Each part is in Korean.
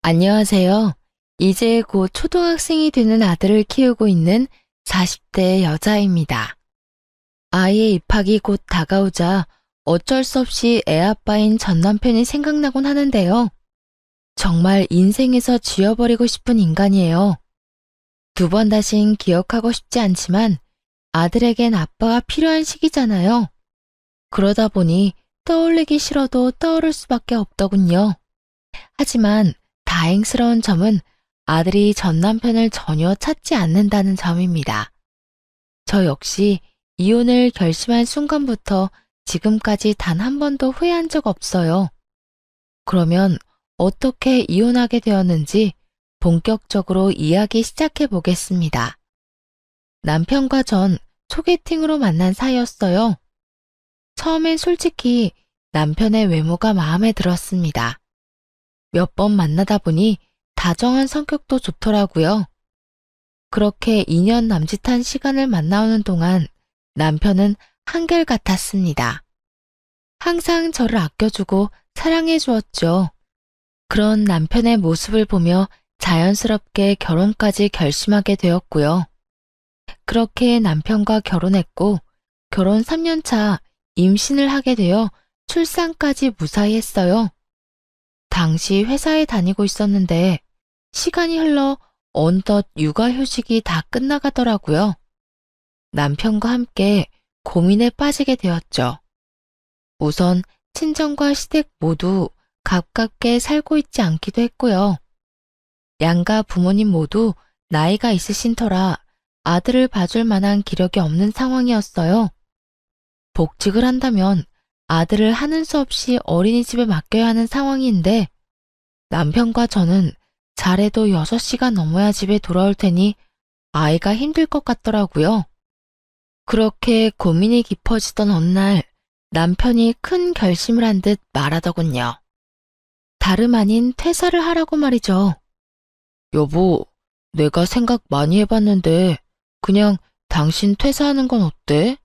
안녕하세요. 이제 곧 초등학생이 되는 아들을 키우고 있는 40대 여자입니다. 아이의 입학이 곧 다가오자 어쩔 수 없이 애아빠인 전 남편이 생각나곤 하는데요. 정말 인생에서 지워버리고 싶은 인간이에요. 두 번 다신 기억하고 싶지 않지만 아들에겐 아빠가 필요한 시기잖아요. 그러다 보니 떠올리기 싫어도 떠오를 수밖에 없더군요. 하지만 다행스러운 점은 아들이 전 남편을 전혀 찾지 않는다는 점입니다. 저 역시 이혼을 결심한 순간부터 지금까지 단 한 번도 후회한 적 없어요. 그러면 어떻게 이혼하게 되었는지 본격적으로 이야기 시작해 보겠습니다. 남편과 전 소개팅으로 만난 사이였어요. 처음엔 솔직히 남편의 외모가 마음에 들었습니다. 몇 번 만나다 보니 다정한 성격도 좋더라고요. 그렇게 2년 남짓한 시간을 만나오는 동안 남편은 한결같았습니다. 항상 저를 아껴주고 사랑해 주었죠. 그런 남편의 모습을 보며 자연스럽게 결혼까지 결심하게 되었고요. 그렇게 남편과 결혼했고 결혼 3년 차 임신을 하게 되어 출산까지 무사히 했어요. 당시 회사에 다니고 있었는데 시간이 흘러 어느덧 육아휴직이 다 끝나가더라고요. 남편과 함께 고민에 빠지게 되었죠. 우선 친정과 시댁 모두 가깝게 살고 있지 않기도 했고요. 양가 부모님 모두 나이가 있으신 터라 아들을 봐줄 만한 기력이 없는 상황이었어요. 복직을 한다면 아들을 하는 수 없이 어린이집에 맡겨야 하는 상황인데 남편과 저는 잘해도 6시가 넘어야 집에 돌아올 테니 아이가 힘들 것 같더라고요. 그렇게 고민이 깊어지던 어느 날 남편이 큰 결심을 한 듯 말하더군요. 다름 아닌 퇴사를 하라고 말이죠. 여보, 내가 생각 많이 해봤는데 그냥 당신 퇴사하는 건 어때?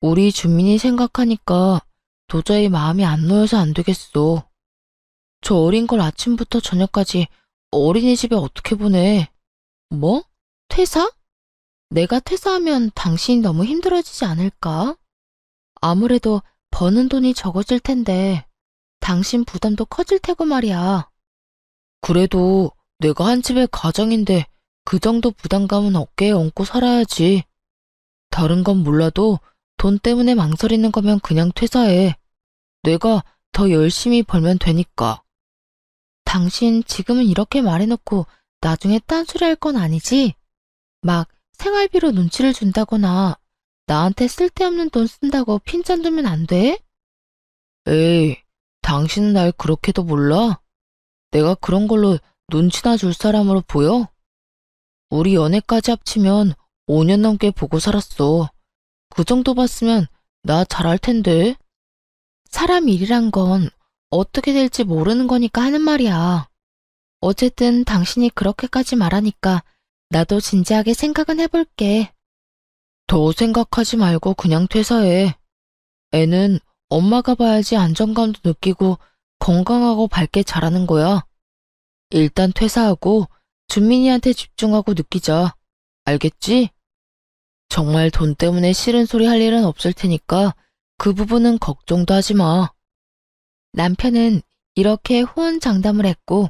우리 주민이 생각하니까 도저히 마음이 안 놓여서 안 되겠어. 저 어린 걸 아침부터 저녁까지 어린이집에 어떻게 보내? 뭐? 퇴사? 내가 퇴사하면 당신이 너무 힘들어지지 않을까? 아무래도 버는 돈이 적어질 텐데 당신 부담도 커질 테고 말이야. 그래도 내가 한 집의 가장인데 그 정도 부담감은 어깨에 얹고 살아야지. 다른 건 몰라도 돈 때문에 망설이는 거면 그냥 퇴사해. 내가 더 열심히 벌면 되니까. 당신 지금은 이렇게 말해놓고 나중에 딴소리 할 건 아니지? 막 생활비로 눈치를 준다거나 나한테 쓸데없는 돈 쓴다고 핀잔 두면 안 돼? 에이, 당신은 날 그렇게도 몰라? 내가 그런 걸로 눈치나 줄 사람으로 보여? 우리 연애까지 합치면 5년 넘게 보고 살았어. 그 정도 봤으면 나 잘할 텐데. 사람 일이란 건 어떻게 될지 모르는 거니까 하는 말이야. 어쨌든 당신이 그렇게까지 말하니까 나도 진지하게 생각은 해볼게. 더 생각하지 말고 그냥 퇴사해. 애는 엄마가 봐야지 안정감도 느끼고 건강하고 밝게 자라는 거야. 일단 퇴사하고 준민이한테 집중하고 느끼자. 알겠지? 정말 돈 때문에 싫은 소리 할 일은 없을 테니까 그 부분은 걱정도 하지 마. 남편은 이렇게 호언장담을 했고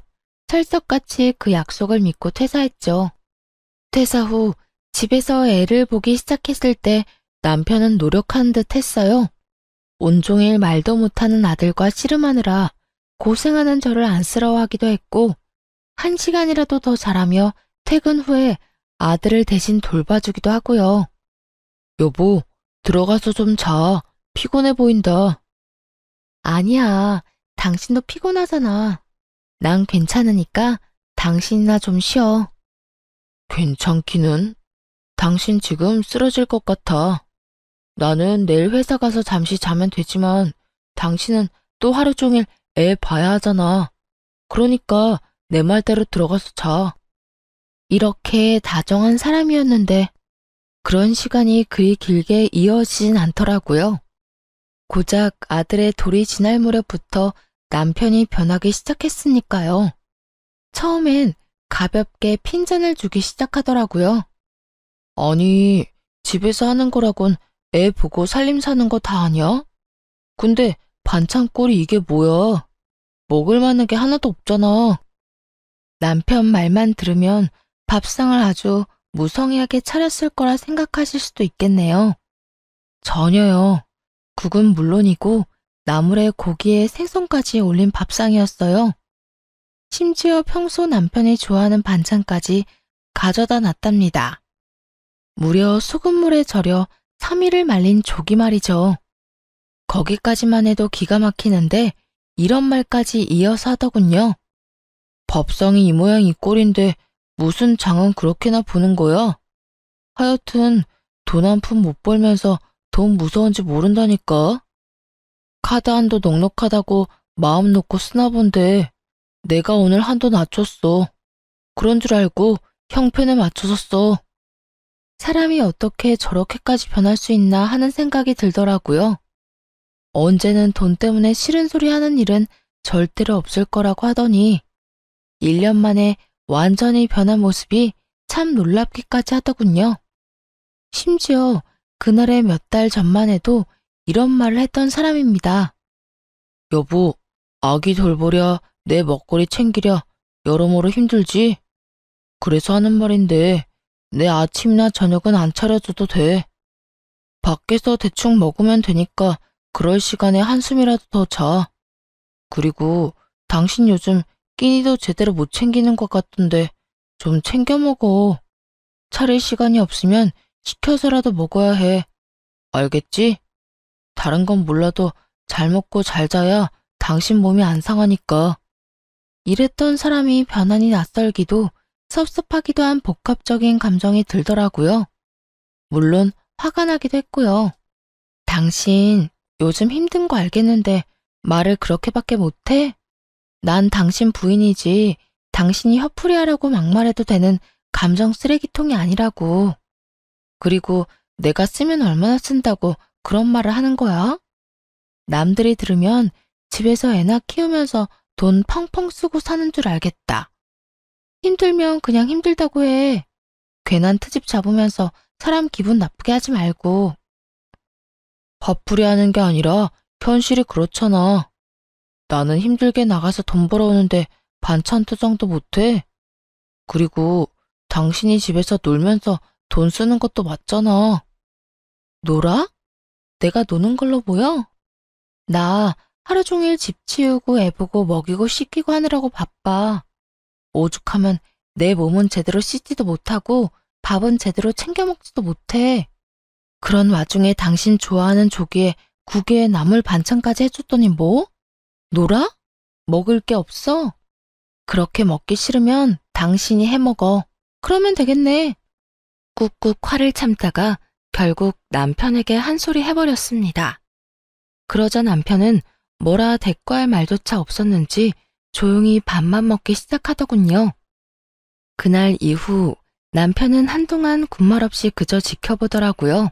철석같이 그 약속을 믿고 퇴사했죠. 퇴사 후 집에서 애를 보기 시작했을 때 남편은 노력하는 듯 했어요. 온종일 말도 못하는 아들과 씨름하느라 고생하는 저를 안쓰러워하기도 했고 1시간이라도 더 자라며 퇴근 후에 아들을 대신 돌봐주기도 하고요. 여보, 들어가서 좀 자. 피곤해 보인다. 아니야, 당신도 피곤하잖아. 난 괜찮으니까 당신이나 좀 쉬어. 괜찮기는? 당신 지금 쓰러질 것 같아. 나는 내일 회사 가서 잠시 자면 되지만 당신은 또 하루 종일 애 봐야 하잖아. 그러니까 내 말대로 들어가서 자. 이렇게 다정한 사람이었는데 그런 시간이 그리 길게 이어지진 않더라고요. 고작 아들의 돌이 지날 무렵부터 남편이 변하기 시작했으니까요. 처음엔 가볍게 핀잔을 주기 시작하더라고요. 아니, 집에서 하는 거라곤 애 보고 살림 사는 거 다 아냐? 근데 반찬꼴이 이게 뭐야? 먹을 만한 게 하나도 없잖아. 남편 말만 들으면 밥상을 아주 무성의하게 차렸을 거라 생각하실 수도 있겠네요. 전혀요. 국은 물론이고 나물에 고기에 생선까지 올린 밥상이었어요. 심지어 평소 남편이 좋아하는 반찬까지 가져다 놨답니다. 무려 소금물에 절여 3일을 말린 조기 말이죠. 거기까지만 해도 기가 막히는데 이런 말까지 이어서 하더군요. 밥상이 이 모양 이 꼴인데 무슨 장은 그렇게나 보는 거야? 하여튼 돈 한 푼 못 벌면서 돈 무서운지 모른다니까. 카드 한도 넉넉하다고 마음 놓고 쓰나 본데 내가 오늘 한도 낮췄어. 그런 줄 알고 형편에 맞춰서 써. 사람이 어떻게 저렇게까지 변할 수 있나 하는 생각이 들더라고요. 언제는 돈 때문에 싫은 소리 하는 일은 절대로 없을 거라고 하더니 1년 만에 완전히 변한 모습이 참 놀랍기까지 하더군요. 심지어 그날의 몇 달 전만 해도 이런 말을 했던 사람입니다. 여보, 아기 돌보랴, 내 먹거리 챙기랴, 여러모로 힘들지? 그래서 하는 말인데 내 아침이나 저녁은 안 차려줘도 돼. 밖에서 대충 먹으면 되니까 그럴 시간에 한숨이라도 더 자. 그리고 당신 요즘 끼니도 제대로 못 챙기는 것 같던데 좀 챙겨 먹어. 차릴 시간이 없으면 시켜서라도 먹어야 해. 알겠지? 다른 건 몰라도 잘 먹고 잘 자야 당신 몸이 안 상하니까. 이랬던 사람이 변하니 낯설기도 섭섭하기도 한 복합적인 감정이 들더라고요. 물론 화가 나기도 했고요. 당신 요즘 힘든 거 알겠는데 말을 그렇게밖에 못해? 난 당신 부인이지 당신이 화풀이하라고 막말해도 되는 감정 쓰레기통이 아니라고. 그리고 내가 쓰면 얼마나 쓴다고 그런 말을 하는 거야? 남들이 들으면 집에서 애나 키우면서 돈 펑펑 쓰고 사는 줄 알겠다. 힘들면 그냥 힘들다고 해. 괜한 트집 잡으면서 사람 기분 나쁘게 하지 말고. 화풀이 하는 게 아니라 현실이 그렇잖아. 나는 힘들게 나가서 돈 벌어오는데 반찬 투정도 못해. 그리고 당신이 집에서 놀면서 돈 쓰는 것도 맞잖아. 놀아? 내가 노는 걸로 보여? 나 하루 종일 집 치우고 애 보고 먹이고 씻기고 하느라고 바빠. 오죽하면 내 몸은 제대로 씻지도 못하고 밥은 제대로 챙겨 먹지도 못해. 그런 와중에 당신 좋아하는 조기에 국에 나물 반찬까지 해줬더니 뭐? 놀아? 먹을 게 없어? 그렇게 먹기 싫으면 당신이 해먹어. 그러면 되겠네. 꾹꾹 화를 참다가 결국 남편에게 한 소리 해버렸습니다. 그러자 남편은 뭐라 대꾸할 말조차 없었는지 조용히 밥만 먹기 시작하더군요. 그날 이후 남편은 한동안 군말 없이 그저 지켜보더라고요.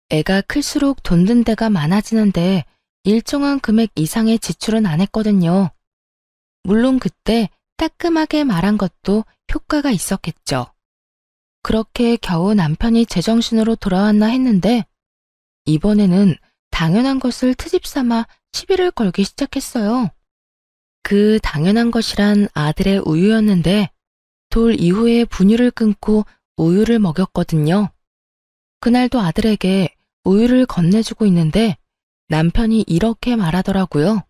애가 클수록 돈 든 데가 많아지는데 일정한 금액 이상의 지출은 안 했거든요. 물론 그때 따끔하게 말한 것도 효과가 있었겠죠. 그렇게 겨우 남편이 제정신으로 돌아왔나 했는데 이번에는 당연한 것을 트집 삼아 시비를 걸기 시작했어요. 그 당연한 것이란 아들의 우유였는데 돌 이후에 분유를 끊고 우유를 먹였거든요. 그날도 아들에게 우유를 건네주고 있는데 남편이 이렇게 말하더라고요.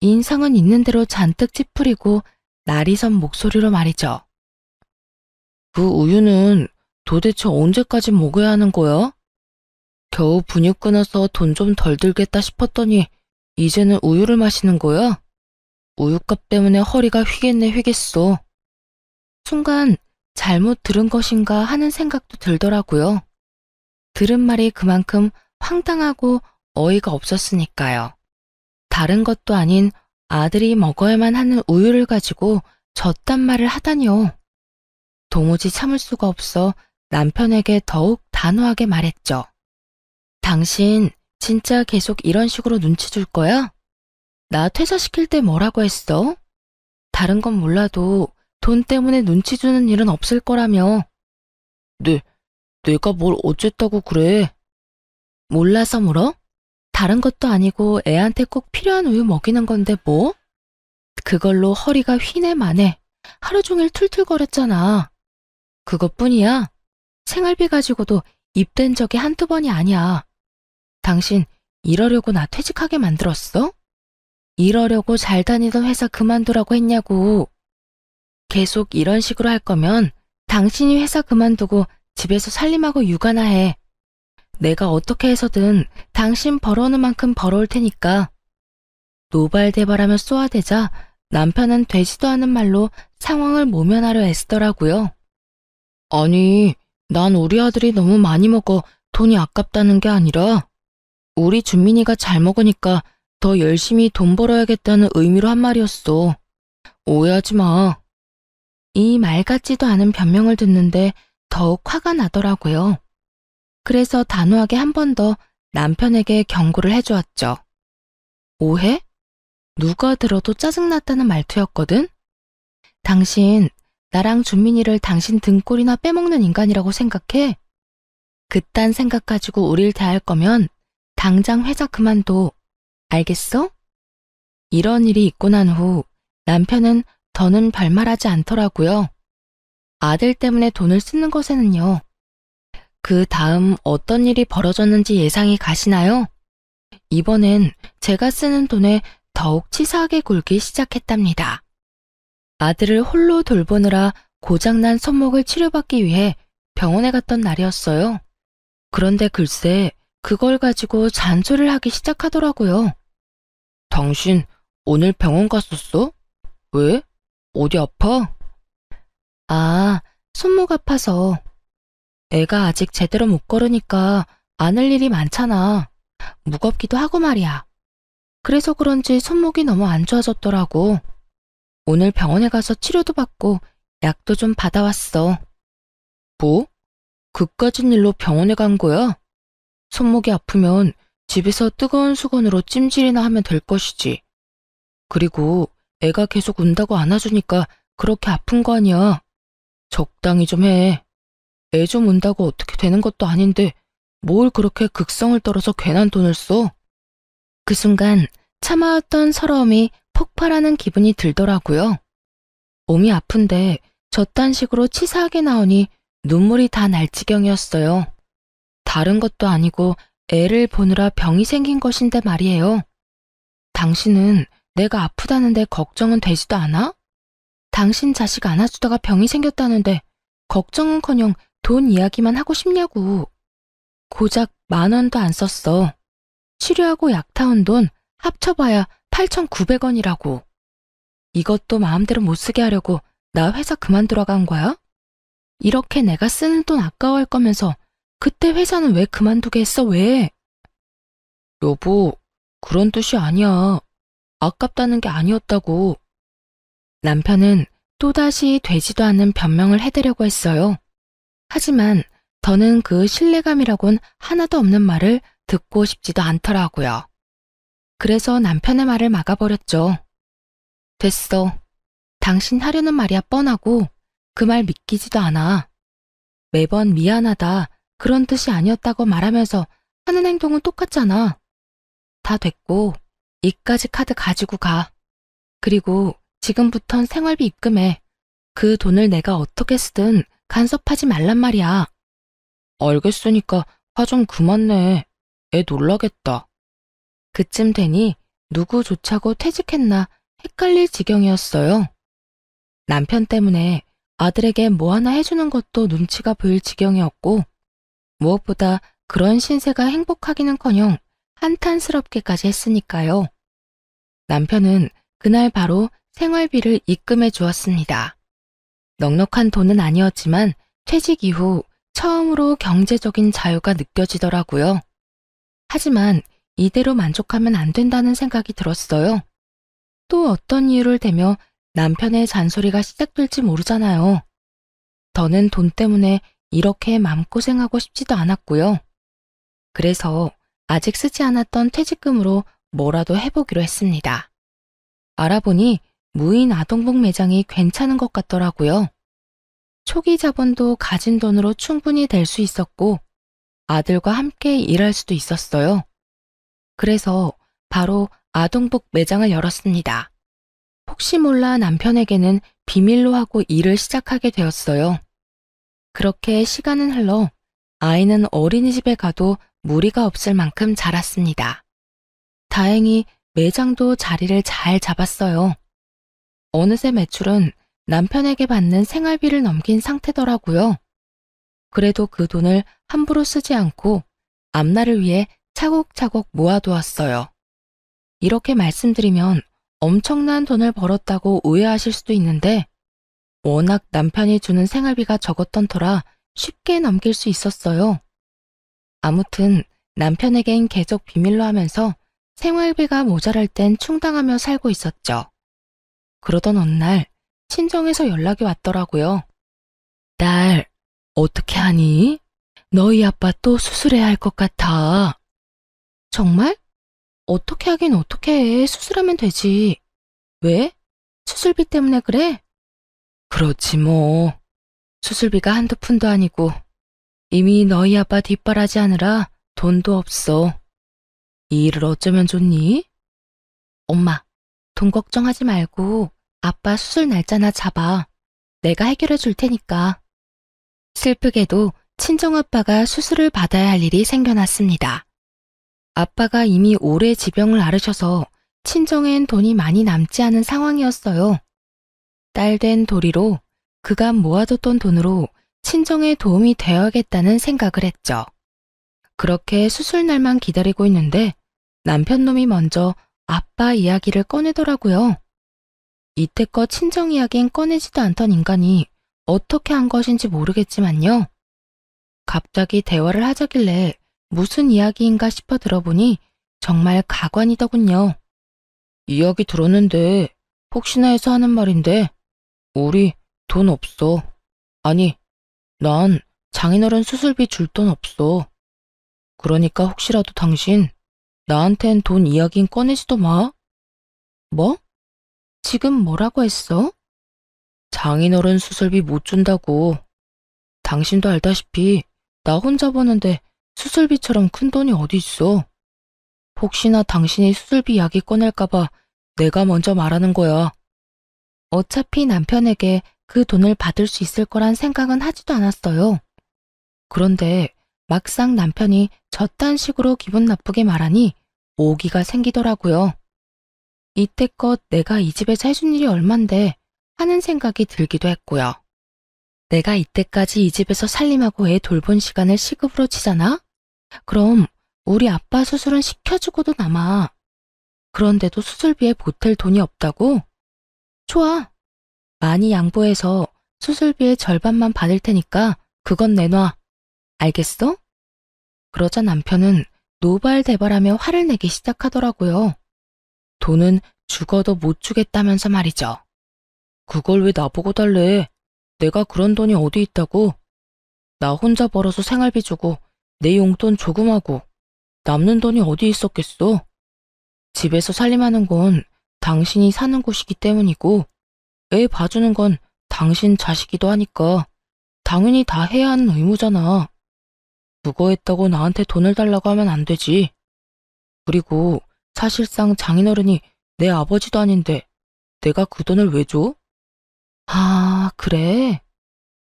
인상은 있는 대로 잔뜩 찌푸리고 날이 선 목소리로 말이죠. 그 우유는 도대체 언제까지 먹어야 하는 거야? 겨우 분유 끊어서 돈 좀 덜 들겠다 싶었더니 이제는 우유를 마시는 거야? 우유값 때문에 허리가 휘겠네 휘겠어. 순간 잘못 들은 것인가 하는 생각도 들더라고요. 들은 말이 그만큼 황당하고 어이가 없었으니까요. 다른 것도 아닌 아들이 먹어야만 하는 우유를 가지고 저딴 말을 하다니요. 도무지 참을 수가 없어 남편에게 더욱 단호하게 말했죠. 당신 진짜 계속 이런 식으로 눈치 줄 거야? 나 퇴사시킬 때 뭐라고 했어? 다른 건 몰라도 돈 때문에 눈치 주는 일은 없을 거라며. 내가 뭘 어쨌다고 그래? 몰라서 물어? 다른 것도 아니고 애한테 꼭 필요한 우유 먹이는 건데 뭐? 그걸로 허리가 휘네 마네. 하루 종일 툴툴거렸잖아. 그것뿐이야. 생활비 가지고도 입댄 적이 한두 번이 아니야. 당신 이러려고 나 퇴직하게 만들었어? 이러려고 잘 다니던 회사 그만두라고 했냐고. 계속 이런 식으로 할 거면 당신이 회사 그만두고 집에서 살림하고 육아나 해. 내가 어떻게 해서든 당신 벌어오는 만큼 벌어올 테니까. 노발대발하며 쏘아대자 남편은 되지도 않은 말로 상황을 모면하려 애쓰더라고요. 아니, 난 우리 아들이 너무 많이 먹어 돈이 아깝다는 게 아니라 우리 준민이가 잘 먹으니까 더 열심히 돈 벌어야겠다는 의미로 한 말이었어. 오해하지 마. 이 말 같지도 않은 변명을 듣는데 더욱 화가 나더라고요. 그래서 단호하게 한 번 더 남편에게 경고를 해주었죠. 오해? 누가 들어도 짜증났다는 말투였거든? 당신, 나랑 준민이를 당신 등골이나 빼먹는 인간이라고 생각해? 그딴 생각 가지고 우릴 대할 거면 당장 회사 그만둬. 알겠어? 이런 일이 있고 난 후 남편은 더는 별말하지 않더라고요. 아들 때문에 돈을 쓰는 것에는요. 그 다음 어떤 일이 벌어졌는지 예상이 가시나요? 이번엔 제가 쓰는 돈에 더욱 치사하게 굴기 시작했답니다. 아들을 홀로 돌보느라 고장난 손목을 치료받기 위해 병원에 갔던 날이었어요. 그런데 글쎄 그걸 가지고 잔소리를 하기 시작하더라고요. 당신 오늘 병원 갔었어? 왜? 어디 아파? 아, 손목 아파서. 애가 아직 제대로 못 걸으니까 안 할 일이 많잖아. 무겁기도 하고 말이야. 그래서 그런지 손목이 너무 안 좋아졌더라고. 오늘 병원에 가서 치료도 받고 약도 좀 받아왔어. 뭐? 그까진 일로 병원에 간 거야? 손목이 아프면 집에서 뜨거운 수건으로 찜질이나 하면 될 것이지. 그리고 애가 계속 운다고 안아주니까 그렇게 아픈 거 아니야. 적당히 좀 해. 애 좀 운다고 어떻게 되는 것도 아닌데 뭘 그렇게 극성을 떨어서 괜한 돈을 써? 그 순간 참아왔던 서러움이 폭발하는 기분이 들더라고요. 몸이 아픈데 저딴 식으로 치사하게 나오니 눈물이 다 날 지경이었어요. 다른 것도 아니고 애를 보느라 병이 생긴 것인데 말이에요. 당신은 내가 아프다는데 걱정은 되지도 않아? 당신 자식 안아주다가 병이 생겼다는데 걱정은커녕 돈 이야기만 하고 싶냐고. 고작 10,000원도 안 썼어. 치료하고 약 타온 돈 합쳐봐야 8,900원이라고. 이것도 마음대로 못 쓰게 하려고 나 회사 그만두러 간 거야? 이렇게 내가 쓰는 돈 아까워할 거면서 그때 회사는 왜 그만두게 했어, 왜? 여보, 그런 뜻이 아니야. 아깝다는 게 아니었다고. 남편은 또다시 되지도 않는 변명을 해대려고 했어요. 하지만 더는 그 신뢰감이라곤 하나도 없는 말을 듣고 싶지도 않더라고요. 그래서 남편의 말을 막아버렸죠. 됐어. 당신 하려는 말이야 뻔하고 그 말 믿기지도 않아. 매번 미안하다 그런 뜻이 아니었다고 말하면서 하는 행동은 똑같잖아. 다 됐고 이까지 카드 가지고 가. 그리고 지금부턴 생활비 입금해. 그 돈을 내가 어떻게 쓰든 간섭하지 말란 말이야. 알겠으니까 화 좀 그만 내. 애 놀라겠다. 그쯤 되니 누구 좋자고 퇴직했나 헷갈릴 지경이었어요. 남편 때문에 아들에게 뭐 하나 해주는 것도 눈치가 보일 지경이었고 무엇보다 그런 신세가 행복하기는커녕 한탄스럽게까지 했으니까요. 남편은 그날 바로 생활비를 입금해 주었습니다. 넉넉한 돈은 아니었지만 퇴직 이후 처음으로 경제적인 자유가 느껴지더라고요. 하지만 이대로 만족하면 안 된다는 생각이 들었어요. 또 어떤 이유를 대며 남편의 잔소리가 시작될지 모르잖아요. 더는 돈 때문에 이렇게 마음고생하고 싶지도 않았고요. 그래서 아직 쓰지 않았던 퇴직금으로 뭐라도 해보기로 했습니다. 알아보니 무인 아동복 매장이 괜찮은 것 같더라고요. 초기 자본도 가진 돈으로 충분히 될 수 있었고 아들과 함께 일할 수도 있었어요. 그래서 바로 아동복 매장을 열었습니다. 혹시 몰라 남편에게는 비밀로 하고 일을 시작하게 되었어요. 그렇게 시간은 흘러 아이는 어린이집에 가도 무리가 없을 만큼 자랐습니다. 다행히 매장도 자리를 잘 잡았어요. 어느새 매출은 남편에게 받는 생활비를 넘긴 상태더라고요. 그래도 그 돈을 함부로 쓰지 않고 앞날을 위해 차곡차곡 모아두었어요. 이렇게 말씀드리면 엄청난 돈을 벌었다고 오해하실 수도 있는데 워낙 남편이 주는 생활비가 적었던 터라 쉽게 넘길 수 있었어요. 아무튼 남편에겐 계속 비밀로 하면서 생활비가 모자랄 땐 충당하며 살고 있었죠. 그러던 어느 날 친정에서 연락이 왔더라고요. 딸, 어떻게 하니? 너희 아빠 또 수술해야 할 것 같아. 정말? 어떻게 하긴 어떻게 해. 수술하면 되지. 왜? 수술비 때문에 그래? 그렇지 뭐. 수술비가 한두 푼도 아니고 이미 너희 아빠 뒷바라지 하느라 돈도 없어. 이 일을 어쩌면 좋니? 엄마, 돈 걱정하지 말고 아빠 수술 날짜나 잡아. 내가 해결해 줄 테니까. 슬프게도 친정아빠가 수술을 받아야 할 일이 생겨났습니다. 아빠가 이미 오래 지병을 앓으셔서 친정엔 돈이 많이 남지 않은 상황이었어요. 딸 된 도리로 그간 모아뒀던 돈으로 친정에 도움이 되어야겠다는 생각을 했죠. 그렇게 수술 날만 기다리고 있는데 남편놈이 먼저 아빠 이야기를 꺼내더라고요. 이때껏 친정 이야기는 꺼내지도 않던 인간이 어떻게 한 것인지 모르겠지만요. 갑자기 대화를 하자길래 무슨 이야기인가 싶어 들어보니 정말 가관이더군요. 이야기 들었는데 혹시나 해서 하는 말인데 우리 돈 없어. 아니, 난 장인어른 수술비 줄 돈 없어. 그러니까 혹시라도 당신 나한텐 돈 이야긴 꺼내지도 마. 뭐? 지금 뭐라고 했어? 장인어른 수술비 못 준다고. 당신도 알다시피 나 혼자 버는데 수술비처럼 큰 돈이 어디 있어. 혹시나 당신이 수술비 이야기 꺼낼까봐 내가 먼저 말하는 거야. 어차피 남편에게 그 돈을 받을 수 있을 거란 생각은 하지도 않았어요. 그런데 막상 남편이 저딴 식으로 기분 나쁘게 말하니 오기가 생기더라고요. 이때껏 내가 이 집에서 해준 일이 얼만데 하는 생각이 들기도 했고요. 내가 이때까지 이 집에서 살림하고 애 돌본 시간을 시급으로 치잖아? 그럼 우리 아빠 수술은 시켜주고도 남아. 그런데도 수술비에 보탤 돈이 없다고? 좋아. 많이 양보해서 수술비의 절반만 받을 테니까 그건 내놔. 알겠어? 그러자 남편은 노발대발하며 화를 내기 시작하더라고요. 돈은 죽어도 못 주겠다면서 말이죠. 그걸 왜 나보고 달래? 내가 그런 돈이 어디 있다고? 나 혼자 벌어서 생활비 주고 내 용돈 조금하고 남는 돈이 어디 있었겠어? 집에서 살림하는 건 당신이 사는 곳이기 때문이고 애 봐주는 건 당신 자식이기도 하니까 당연히 다 해야 하는 의무잖아. 그거 했다고 나한테 돈을 달라고 하면 안 되지. 그리고 사실상 장인어른이 내 아버지도 아닌데 내가 그 돈을 왜 줘? 아, 그래?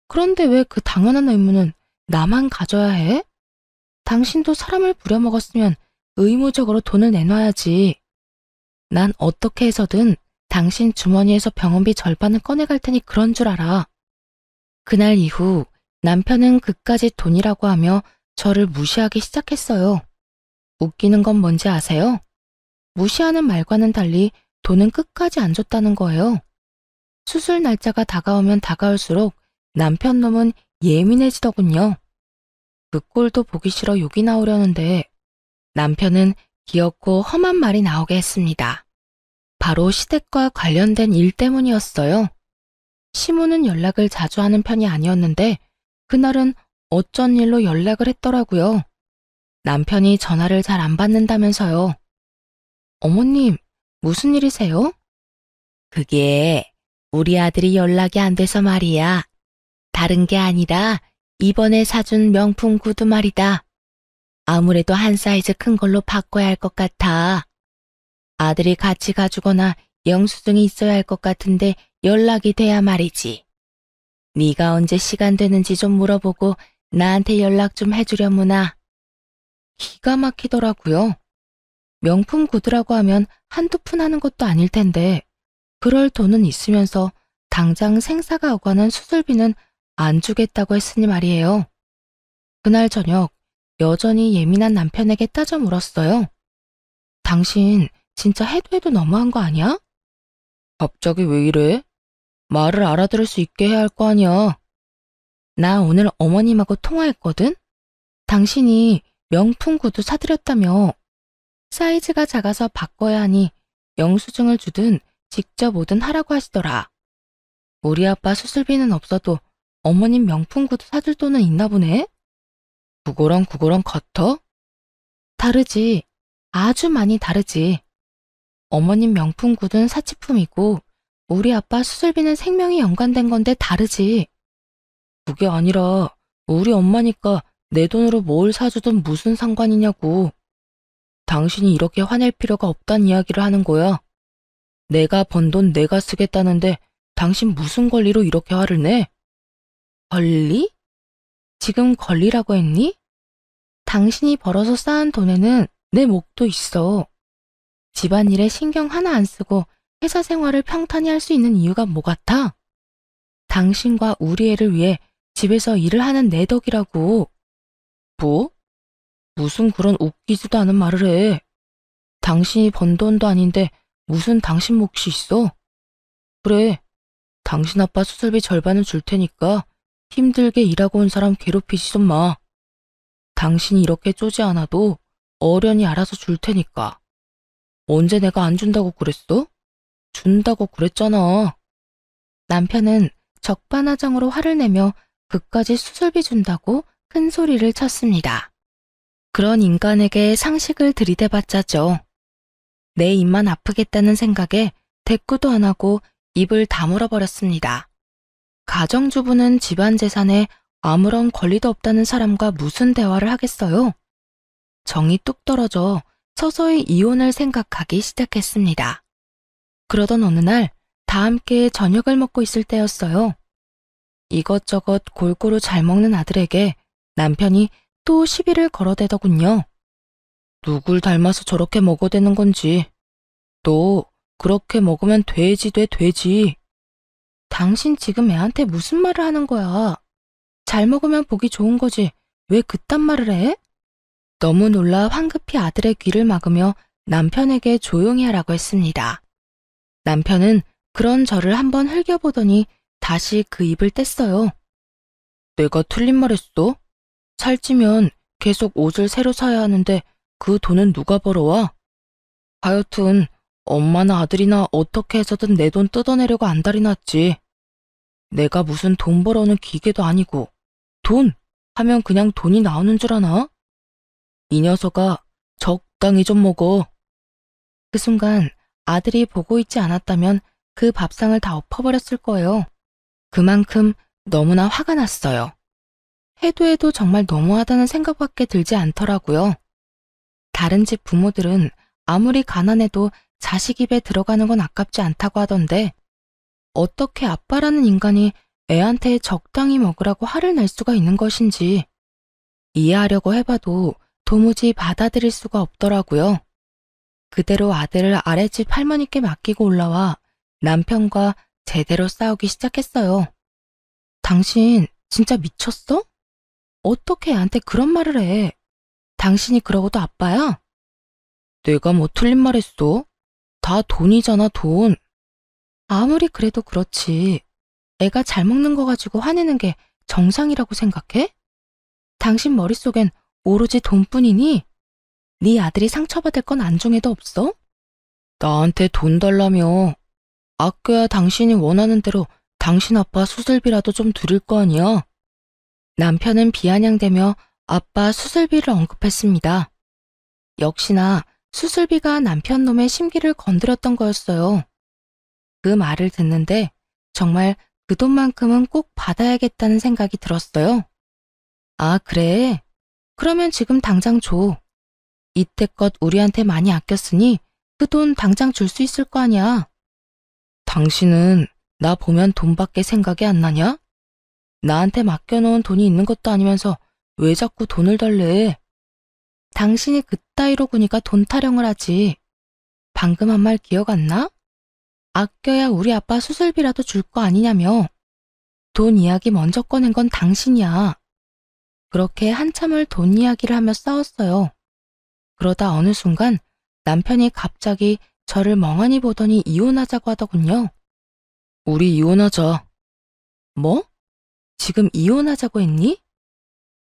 그런데 왜 그 당연한 의무는 나만 가져야 해? 당신도 사람을 부려먹었으면 의무적으로 돈을 내놔야지. 난 어떻게 해서든 당신 주머니에서 병원비 절반을 꺼내갈 테니 그런 줄 알아. 그날 이후 남편은 그까짓 돈이라고 하며 저를 무시하기 시작했어요. 웃기는 건 뭔지 아세요? 무시하는 말과는 달리 돈은 끝까지 안 줬다는 거예요. 수술 날짜가 다가오면 다가올수록 남편 놈은 예민해지더군요. 그 꼴도 보기 싫어 욕이 나오려는데 남편은 귀엽고 험한 말이 나오게 했습니다. 바로 시댁과 관련된 일 때문이었어요. 시모는 연락을 자주 하는 편이 아니었는데 그날은 어쩐 일로 연락을 했더라고요. 남편이 전화를 잘 안 받는다면서요. 어머님, 무슨 일이세요? 그게 우리 아들이 연락이 안 돼서 말이야. 다른 게 아니라 이번에 사준 명품 구두 말이다. 아무래도 한 사이즈 큰 걸로 바꿔야 할 것 같아. 아들이 같이 가주거나 영수증이 있어야 할 것 같은데 연락이 돼야 말이지. 네가 언제 시간 되는지 좀 물어보고 나한테 연락 좀 해주려무나. 기가 막히더라고요. 명품 구두라고 하면 한두 푼 하는 것도 아닐 텐데 그럴 돈은 있으면서 당장 생사가 오가는 수술비는 안 주겠다고 했으니 말이에요. 그날 저녁 여전히 예민한 남편에게 따져 물었어요. 당신 진짜 해도 해도 너무한 거 아니야? 갑자기 왜 이래? 말을 알아들을 수 있게 해야 할 거 아니야. 나 오늘 어머님하고 통화했거든? 당신이 명품 구두 사드렸다며. 사이즈가 작아서 바꿔야 하니 영수증을 주든 직접 오든 하라고 하시더라. 우리 아빠 수술비는 없어도 어머님 명품 구두 사줄 돈은 있나 보네? 그거랑 같아? 다르지. 아주 많이 다르지. 어머님 명품 구두는 사치품이고 우리 아빠 수술비는 생명이 연관된 건데 다르지. 그게 아니라 우리 엄마니까 내 돈으로 뭘 사주든 무슨 상관이냐고. 당신이 이렇게 화낼 필요가 없단 이야기를 하는 거야. 내가 번 돈 내가 쓰겠다는데 당신 무슨 권리로 이렇게 화를 내? 권리? 지금 권리라고 했니? 당신이 벌어서 쌓은 돈에는 내 몫도 있어. 집안일에 신경 하나 안 쓰고 회사 생활을 평탄히 할 수 있는 이유가 뭐 같아? 당신과 우리 애를 위해 집에서 일을 하는 내 덕이라고. 뭐? 무슨 그런 웃기지도 않은 말을 해. 당신이 번 돈도 아닌데 무슨 당신 몫이 있어? 그래, 당신 아빠 수술비 절반은 줄 테니까 힘들게 일하고 온 사람 괴롭히지 좀 마. 당신이 이렇게 쪼지 않아도 어련히 알아서 줄 테니까. 언제 내가 안 준다고 그랬어? 준다고 그랬잖아. 남편은 적반하장으로 화를 내며 그까지 수술비 준다고 큰 소리를 쳤습니다. 그런 인간에게 상식을 들이대봤자죠. 내 입만 아프겠다는 생각에 대꾸도 안 하고 입을 다물어 버렸습니다. 가정주부는 집안 재산에 아무런 권리도 없다는 사람과 무슨 대화를 하겠어요? 정이 뚝 떨어져 서서히 이혼을 생각하기 시작했습니다. 그러던 어느 날 다 함께 저녁을 먹고 있을 때였어요. 이것저것 골고루 잘 먹는 아들에게 남편이 또 시비를 걸어대더군요. 누굴 닮아서 저렇게 먹어대는 건지. 너 그렇게 먹으면 돼지 돼 돼지. 당신 지금 애한테 무슨 말을 하는 거야? 잘 먹으면 보기 좋은 거지. 왜 그딴 말을 해? 너무 놀라 황급히 아들의 귀를 막으며 남편에게 조용히 하라고 했습니다. 남편은 그런 저를 한번 흘겨보더니 다시 그 입을 뗐어요. 내가 틀린 말 했어? 살찌면 계속 옷을 새로 사야 하는데 그 돈은 누가 벌어와? 하여튼 엄마나 아들이나 어떻게 해서든 내 돈 뜯어내려고 안달이 났지. 내가 무슨 돈 벌어오는 기계도 아니고 돈 하면 그냥 돈이 나오는 줄 아나? 이 녀석아, 적당히 좀 먹어. 그 순간 아들이 보고 있지 않았다면 그 밥상을 다 엎어버렸을 거예요. 그만큼 너무나 화가 났어요. 해도 해도 정말 너무하다는 생각밖에 들지 않더라고요. 다른 집 부모들은 아무리 가난해도 자식 입에 들어가는 건 아깝지 않다고 하던데 어떻게 아빠라는 인간이 애한테 적당히 먹으라고 화를 낼 수가 있는 것인지 이해하려고 해봐도 도무지 받아들일 수가 없더라고요. 그대로 아들을 아랫집 할머니께 맡기고 올라와 남편과 제대로 싸우기 시작했어요. 당신 진짜 미쳤어? 어떻게 애한테 그런 말을 해? 당신이 그러고도 아빠야? 내가 뭐 틀린 말 했어? 다 돈이잖아, 돈. 아무리 그래도 그렇지. 애가 잘 먹는 거 가지고 화내는 게 정상이라고 생각해? 당신 머릿속엔 오로지 돈뿐이니? 네 아들이 상처받을 건 안중에도 없어? 나한테 돈 달라며. 아껴야 당신이 원하는 대로 당신 아빠 수술비라도 좀 드릴 거 아니야. 남편은 비아냥대며 아빠 수술비를 언급했습니다. 역시나 수술비가 남편 놈의 심기를 건드렸던 거였어요. 그 말을 듣는데 정말 그 돈만큼은 꼭 받아야겠다는 생각이 들었어요. 아, 그래? 그러면 지금 당장 줘. 이때껏 우리한테 많이 아꼈으니 그 돈 당장 줄 수 있을 거 아니야. 당신은 나 보면 돈밖에 생각이 안 나냐? 나한테 맡겨놓은 돈이 있는 것도 아니면서 왜 자꾸 돈을 달래? 당신이 그따위로 구니까 돈 타령을 하지. 방금 한 말 기억 안 나? 아껴야 우리 아빠 수술비라도 줄 거 아니냐며. 돈 이야기 먼저 꺼낸 건 당신이야. 그렇게 한참을 돈 이야기를 하며 싸웠어요. 그러다 어느 순간 남편이 갑자기 저를 멍하니 보더니 이혼하자고 하더군요. 우리 이혼하자. 뭐? 지금 이혼하자고 했니?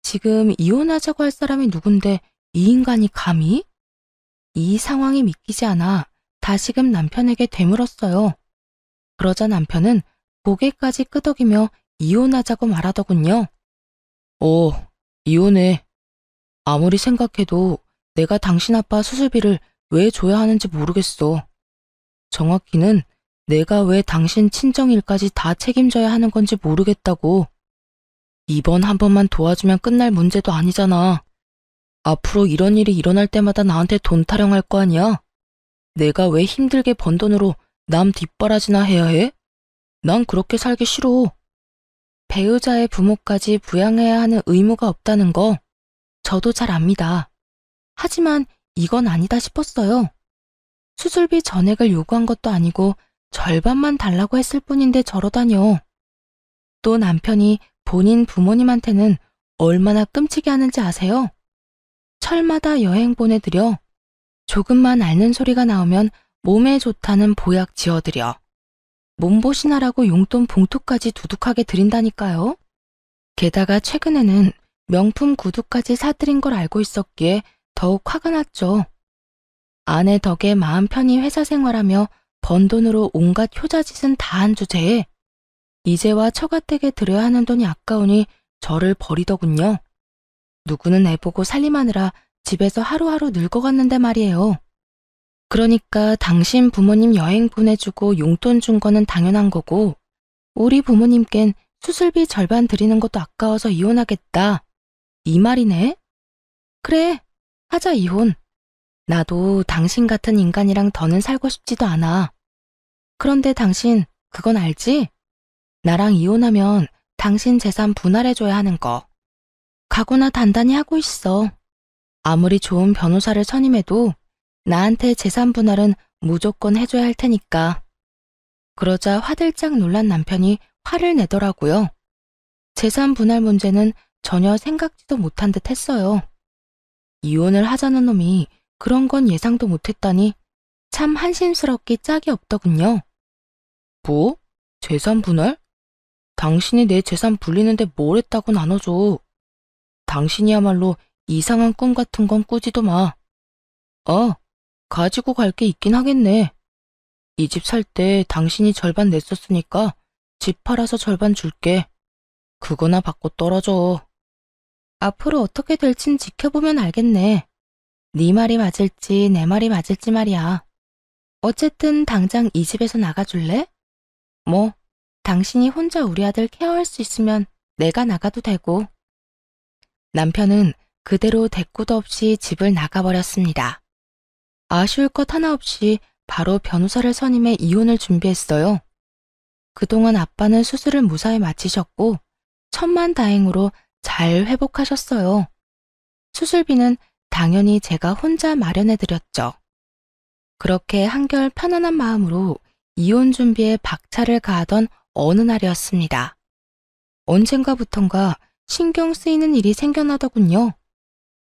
지금 이혼하자고 할 사람이 누군데 이 인간이 감히? 이 상황이 믿기지 않아 다시금 남편에게 되물었어요. 그러자 남편은 고개까지 끄덕이며 이혼하자고 말하더군요. 이혼해. 아무리 생각해도 내가 당신 아빠 수술비를 왜 줘야 하는지 모르겠어. 정확히는 내가 왜 당신 친정일까지 다 책임져야 하는 건지 모르겠다고. 이번 한 번만 도와주면 끝날 문제도 아니잖아. 앞으로 이런 일이 일어날 때마다 나한테 돈 타령할 거 아니야? 내가 왜 힘들게 번 돈으로 남 뒷바라지나 해야 해? 난 그렇게 살기 싫어. 배우자의 부모까지 부양해야 하는 의무가 없다는 거 저도 잘 압니다. 하지만 이건 아니다 싶었어요. 수술비 전액을 요구한 것도 아니고 절반만 달라고 했을 뿐인데 저러다뇨. 또 남편이 본인 부모님한테는 얼마나 끔찍이 하는지 아세요? 철마다 여행 보내드려. 조금만 앓는 소리가 나오면 몸에 좋다는 보약 지어드려. 몸보신하라고 용돈 봉투까지 두둑하게 드린다니까요. 게다가 최근에는 명품 구두까지 사드린 걸 알고 있었기에 더욱 화가 났죠. 아내 덕에 마음 편히 회사 생활하며 번 돈으로 온갖 효자짓은 다 한 주제에 이제와 처가댁에 들여야 하는 돈이 아까우니 저를 버리더군요. 누구는 애 보고 살림하느라 집에서 하루하루 늙어갔는데 말이에요. 그러니까 당신 부모님 여행 보내주고 용돈 준 거는 당연한 거고 우리 부모님껜 수술비 절반 드리는 것도 아까워서 이혼하겠다. 이 말이네? 그래, 하자 이혼. 나도 당신 같은 인간이랑 더는 살고 싶지도 않아. 그런데 당신 그건 알지? 나랑 이혼하면 당신 재산 분할해줘야 하는 거. 각오나 단단히 하고 있어. 아무리 좋은 변호사를 선임해도 나한테 재산 분할은 무조건 해줘야 할 테니까. 그러자 화들짝 놀란 남편이 화를 내더라고요. 재산 분할 문제는 전혀 생각지도 못한 듯 했어요. 이혼을 하자는 놈이 그런 건 예상도 못했다니 참 한심스럽기 짝이 없더군요. 뭐? 재산 분할? 당신이 내 재산 불리는데 뭘 했다고 나눠줘. 당신이야말로 이상한 꿈 같은 건 꾸지도 마. 가지고 갈 게 있긴 하겠네. 이 집 살 때 당신이 절반 냈었으니까 집 팔아서 절반 줄게. 그거나 받고 떨어져. 앞으로 어떻게 될진 지켜보면 알겠네. 네 말이 맞을지 내 말이 맞을지 말이야. 어쨌든 당장 이 집에서 나가줄래? 뭐, 당신이 혼자 우리 아들 케어할 수 있으면 내가 나가도 되고. 남편은 그대로 대꾸도 없이 집을 나가버렸습니다. 아쉬울 것 하나 없이 바로 변호사를 선임해 이혼을 준비했어요. 그동안 아빠는 수술을 무사히 마치셨고 천만다행으로 잘 회복하셨어요. 수술비는 당연히 제가 혼자 마련해드렸죠. 그렇게 한결 편안한 마음으로 이혼 준비에 박차를 가하던 어느 날이었습니다. 언젠가부턴가 신경 쓰이는 일이 생겨나더군요.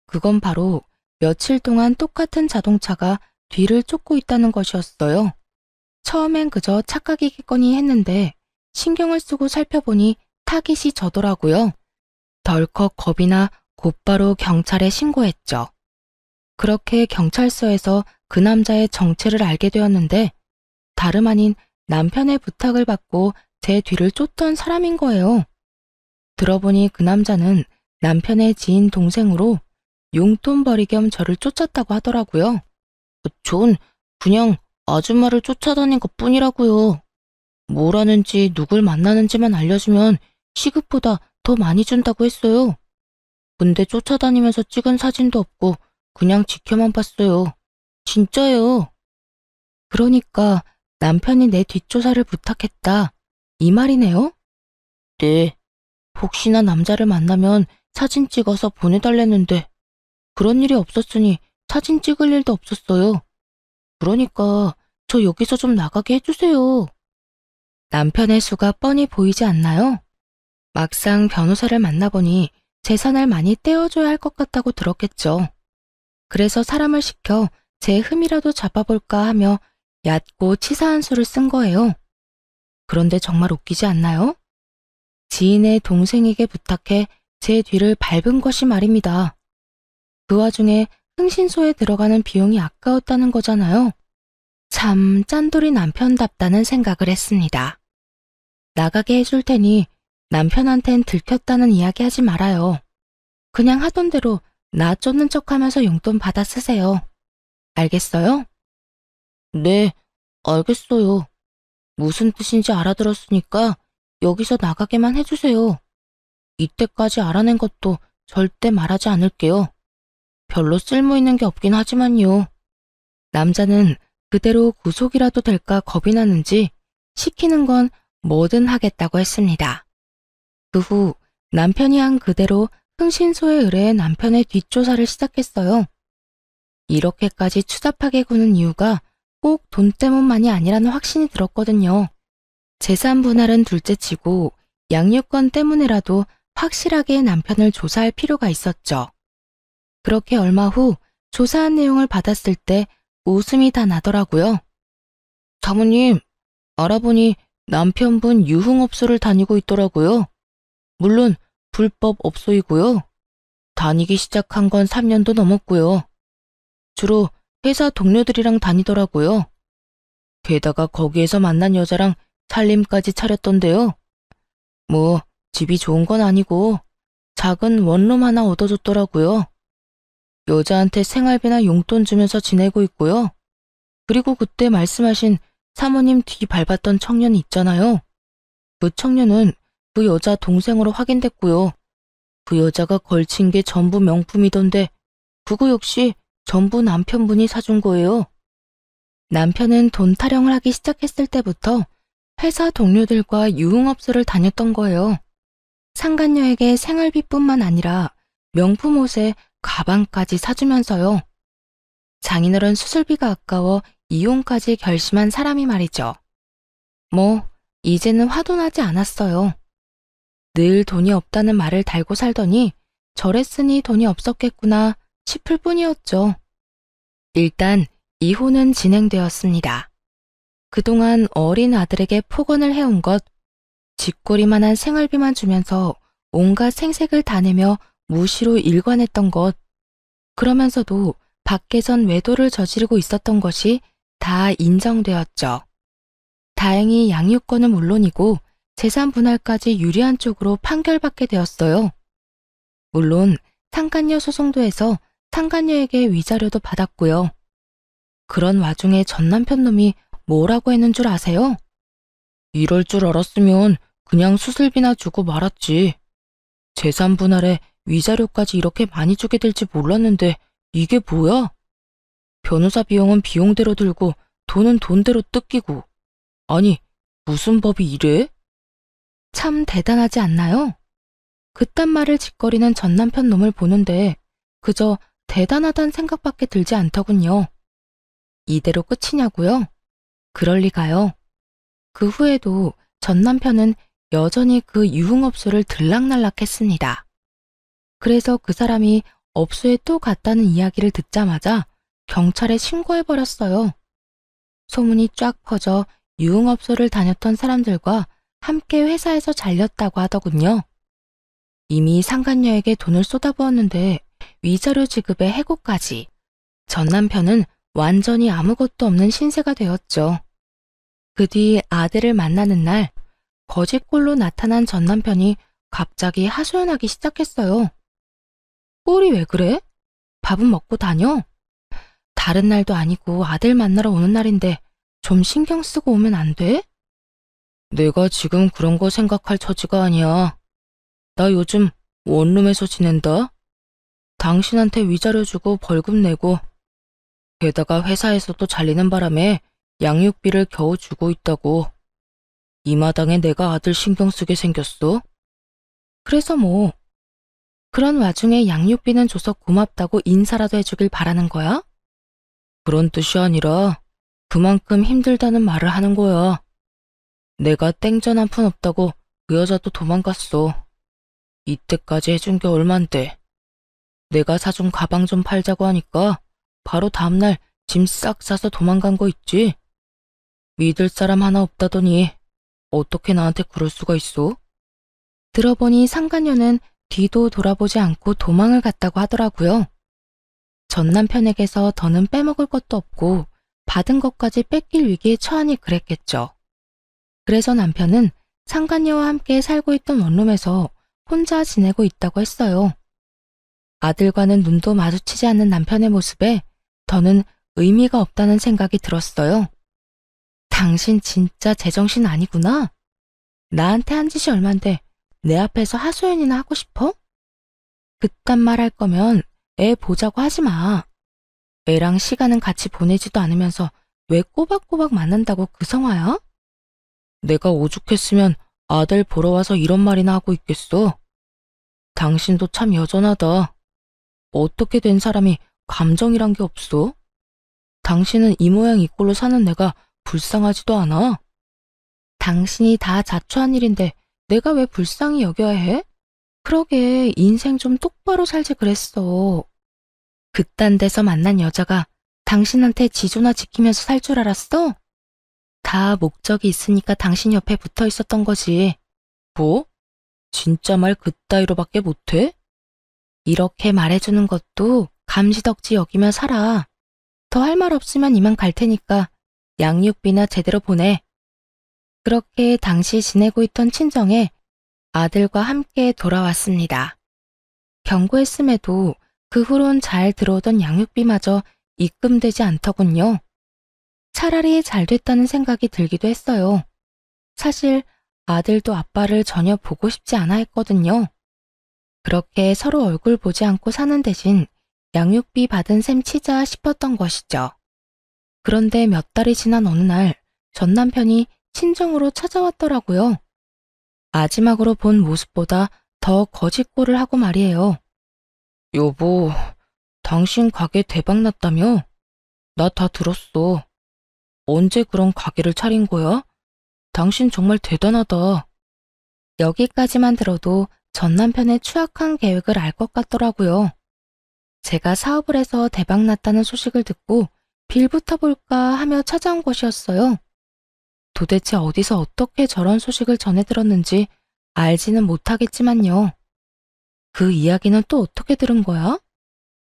그건 바로 며칠 동안 똑같은 자동차가 뒤를 쫓고 있다는 것이었어요. 처음엔 그저 착각이겠거니 했는데 신경을 쓰고 살펴보니 타깃이 저더라고요. 덜컥 겁이 나 곧바로 경찰에 신고했죠. 그렇게 경찰서에서 그 남자의 정체를 알게 되었는데 다름 아닌 남편의 부탁을 받고 제 뒤를 쫓던 사람인 거예요. 들어보니 그 남자는 남편의 지인 동생으로 용돈벌이 겸 저를 쫓았다고 하더라고요. 전 그냥 아줌마를 쫓아다닌 것뿐이라고요. 뭘 하는지 누굴 만나는지만 알려주면 시급보다 더 많이 준다고 했어요. 근데 쫓아다니면서 찍은 사진도 없고 그냥 지켜만 봤어요. 진짜요. 그러니까 남편이 내 뒷조사를 부탁했다. 이 말이네요? 네. 혹시나 남자를 만나면 사진 찍어서 보내달랬는데 그런 일이 없었으니 사진 찍을 일도 없었어요. 그러니까 저 여기서 좀 나가게 해주세요. 남편의 수가 뻔히 보이지 않나요? 막상 변호사를 만나보니 재산을 많이 떼어줘야 할 것 같다고 들었겠죠. 그래서 사람을 시켜 제 흠이라도 잡아볼까 하며 얕고 치사한 수를 쓴 거예요. 그런데 정말 웃기지 않나요? 지인의 동생에게 부탁해 제 뒤를 밟은 것이 말입니다. 그 와중에 흥신소에 들어가는 비용이 아까웠다는 거잖아요. 참 짠돌이 남편답다는 생각을 했습니다. 나가게 해줄 테니 남편한텐 들켰다는 이야기 하지 말아요. 그냥 하던 대로 나 쫓는 척하면서 용돈 받아 쓰세요. 알겠어요? 네, 알겠어요. 무슨 뜻인지 알아들었으니까 여기서 나가게만 해주세요. 이때까지 알아낸 것도 절대 말하지 않을게요. 별로 쓸모있는 게 없긴 하지만요. 남자는 그대로 구속이라도 될까 겁이 나는지 시키는 건 뭐든 하겠다고 했습니다. 그 후 남편이 한 그대로 흥신소에 의뢰해 남편의 뒷조사를 시작했어요. 이렇게까지 추잡하게 구는 이유가 꼭 돈 때문만이 아니라는 확신이 들었거든요. 재산 분할은 둘째치고 양육권 때문에라도 확실하게 남편을 조사할 필요가 있었죠. 그렇게 얼마 후 조사한 내용을 받았을 때 웃음이 다 나더라고요. 사모님, 알아보니 남편분 유흥업소를 다니고 있더라고요. 물론 불법 업소이고요. 다니기 시작한 건 3년도 넘었고요. 주로 회사 동료들이랑 다니더라고요. 게다가 거기에서 만난 여자랑 살림까지 차렸던데요. 뭐 집이 좋은 건 아니고 작은 원룸 하나 얻어줬더라고요. 여자한테 생활비나 용돈 주면서 지내고 있고요. 그리고 그때 말씀하신 사모님 뒤 밟았던 청년 있잖아요. 그 청년은 그 여자 동생으로 확인됐고요. 그 여자가 걸친 게 전부 명품이던데 그거 역시 전부 남편분이 사준 거예요. 남편은 돈 타령을 하기 시작했을 때부터 회사 동료들과 유흥업소를 다녔던 거예요. 상간녀에게 생활비뿐만 아니라 명품 옷에 가방까지 사주면서요. 장인어른 수술비가 아까워 이혼까지 결심한 사람이 말이죠. 뭐 이제는 화도 나지 않았어요. 늘 돈이 없다는 말을 달고 살더니 저랬으니 돈이 없었겠구나 싶을 뿐이었죠. 일단 이혼은 진행되었습니다. 그동안 어린 아들에게 폭언을 해온 것, 쥐꼬리만한 생활비만 주면서 온갖 생색을 다 내며 무시로 일관했던 것, 그러면서도 밖에선 외도를 저지르고 있었던 것이 다 인정되었죠. 다행히 양육권은 물론이고 재산 분할까지 유리한 쪽으로 판결받게 되었어요. 물론 상간녀 소송도 해서 상간녀에게 위자료도 받았고요. 그런 와중에 전 남편 놈이 뭐라고 했는 줄 아세요? 이럴 줄 알았으면 그냥 수술비나 주고 말았지. 재산 분할에 위자료까지 이렇게 많이 주게 될지 몰랐는데 이게 뭐야? 변호사 비용은 비용대로 들고 돈은 돈대로 뜯기고. 아니, 무슨 법이 이래? 참 대단하지 않나요? 그딴 말을 짓거리는 전 남편 놈을 보는데 그저 대단하단 생각밖에 들지 않더군요. 이대로 끝이냐고요? 그럴 리가요. 그 후에도 전 남편은 여전히 그 유흥업소를 들락날락했습니다. 그래서 그 사람이 업소에 또 갔다는 이야기를 듣자마자 경찰에 신고해버렸어요. 소문이 쫙 퍼져 유흥업소를 다녔던 사람들과 함께 회사에서 잘렸다고 하더군요. 이미 상간녀에게 돈을 쏟아부었는데 위자료 지급에 해고까지. 전 남편은 완전히 아무것도 없는 신세가 되었죠. 그 뒤 아들을 만나는 날 거짓골로 나타난 전 남편이 갑자기 하소연하기 시작했어요. 꼴이 왜 그래? 밥은 먹고 다녀? 다른 날도 아니고 아들 만나러 오는 날인데 좀 신경 쓰고 오면 안 돼? 내가 지금 그런 거 생각할 처지가 아니야. 나 요즘 원룸에서 지낸다. 당신한테 위자료 주고 벌금 내고, 게다가 회사에서도 잘리는 바람에 양육비를 겨우 주고 있다고. 이 마당에 내가 아들 신경 쓰게 생겼어? 그래서 뭐, 그런 와중에 양육비는 줘서 고맙다고 인사라도 해주길 바라는 거야? 그런 뜻이 아니라 그만큼 힘들다는 말을 하는 거야. 내가 땡전 한 푼 없다고 그 여자도 도망갔어. 이때까지 해준 게 얼만데. 내가 사준 가방 좀 팔자고 하니까 바로 다음날 짐 싹 싸서 도망간 거 있지? 믿을 사람 하나 없다더니 어떻게 나한테 그럴 수가 있어? 들어보니 상간녀는 뒤도 돌아보지 않고 도망을 갔다고 하더라고요. 전 남편에게서 더는 빼먹을 것도 없고 받은 것까지 뺏길 위기에 처하니 그랬겠죠. 그래서 남편은 상간녀와 함께 살고 있던 원룸에서 혼자 지내고 있다고 했어요. 아들과는 눈도 마주치지 않는 남편의 모습에 더는 의미가 없다는 생각이 들었어요. 당신 진짜 제정신 아니구나. 나한테 한 짓이 얼만데 내 앞에서 하소연이나 하고 싶어? 그딴 말 할 거면 애 보자고 하지 마. 애랑 시간은 같이 보내지도 않으면서 왜 꼬박꼬박 만난다고 그 성화야? 내가 오죽했으면 아들 보러 와서 이런 말이나 하고 있겠어. 당신도 참 여전하다. 어떻게 된 사람이 감정이란 게 없어? 당신은 이 모양 이 꼴로 사는 내가 불쌍하지도 않아. 당신이 다 자초한 일인데 내가 왜 불쌍히 여겨야 해? 그러게 인생 좀 똑바로 살지 그랬어. 그딴 데서 만난 여자가 당신한테 지조나 지키면서 살 줄 알았어? 다 목적이 있으니까 당신 옆에 붙어 있었던 거지. 뭐? 진짜 말 그따위로밖에 못해? 이렇게 말해주는 것도 감지덕지 여기며 살아. 더 할 말 없으면 이만 갈 테니까 양육비나 제대로 보내. 그렇게 당시 지내고 있던 친정에 아들과 함께 돌아왔습니다. 경고했음에도 그 후론 잘 들어오던 양육비마저 입금되지 않더군요. 차라리 잘 됐다는 생각이 들기도 했어요. 사실 아들도 아빠를 전혀 보고 싶지 않아 했거든요. 그렇게 서로 얼굴 보지 않고 사는 대신 양육비 받은 셈 치자 싶었던 것이죠. 그런데 몇 달이 지난 어느 날 전 남편이 친정으로 찾아왔더라고요. 마지막으로 본 모습보다 더 거짓골을 하고 말이에요. 여보, 당신 가게 대박 났다며? 나 다 들었어. 언제 그런 가게를 차린 거야? 당신 정말 대단하다. 여기까지만 들어도 전 남편의 추악한 계획을 알 것 같더라고요. 제가 사업을 해서 대박 났다는 소식을 듣고 빌부터 볼까 하며 찾아온 것이었어요. 도대체 어디서 어떻게 저런 소식을 전해 들었는지 알지는 못하겠지만요. 그 이야기는 또 어떻게 들은 거야?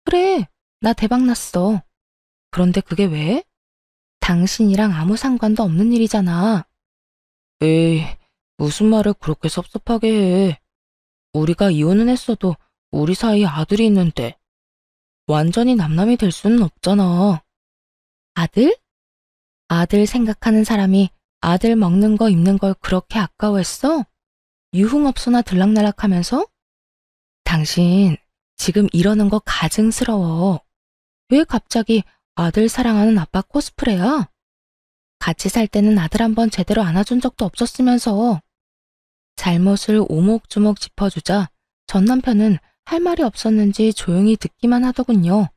그래, 나 대박 났어. 그런데 그게 왜? 당신이랑 아무 상관도 없는 일이잖아. 에이, 무슨 말을 그렇게 섭섭하게 해. 우리가 이혼은 했어도 우리 사이에 아들이 있는데 완전히 남남이 될 수는 없잖아. 아들? 아들 생각하는 사람이 아들 먹는 거 입는 걸 그렇게 아까워했어? 유흥업소나 들락날락하면서? 당신 지금 이러는 거 가증스러워. 왜 갑자기 아들 사랑하는 아빠 코스프레야? 같이 살 때는 아들 한번 제대로 안아준 적도 없었으면서. 잘못을 오목조목 짚어주자 전 남편은 할 말이 없었는지 조용히 듣기만 하더군요.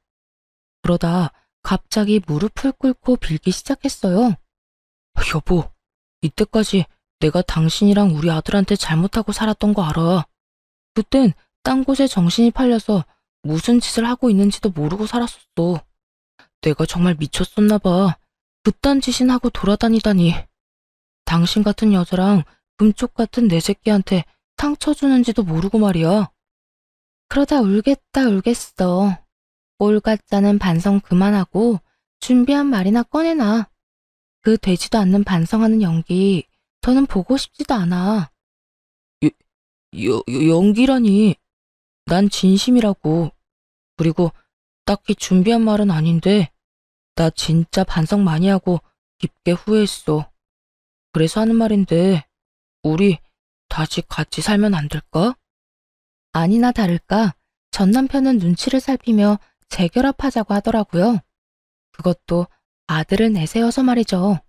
그러다 갑자기 무릎을 꿇고 빌기 시작했어요. 여보, 이때까지 내가 당신이랑 우리 아들한테 잘못하고 살았던 거 알아. 그땐 딴 곳에 정신이 팔려서 무슨 짓을 하고 있는지도 모르고 살았었어. 내가 정말 미쳤었나 봐. 그딴 짓이나 하고 돌아다니다니. 당신 같은 여자랑 금쪽 같은 내 새끼한테 상처 주는지도 모르고 말이야. 그러다 울겠다 울겠어. 꼴 같자는 반성 그만하고 준비한 말이나 꺼내놔. 그 되지도 않는 반성하는 연기 더는 보고 싶지도 않아. 연기라니. 난 진심이라고. 그리고 딱히 준비한 말은 아닌데 나 진짜 반성 많이 하고 깊게 후회했어. 그래서 하는 말인데, 우리 다시 같이 살면 안 될까? 아니나 다를까 전 남편은 눈치를 살피며 재결합하자고 하더라고요. 그것도 아들을 내세워서 말이죠.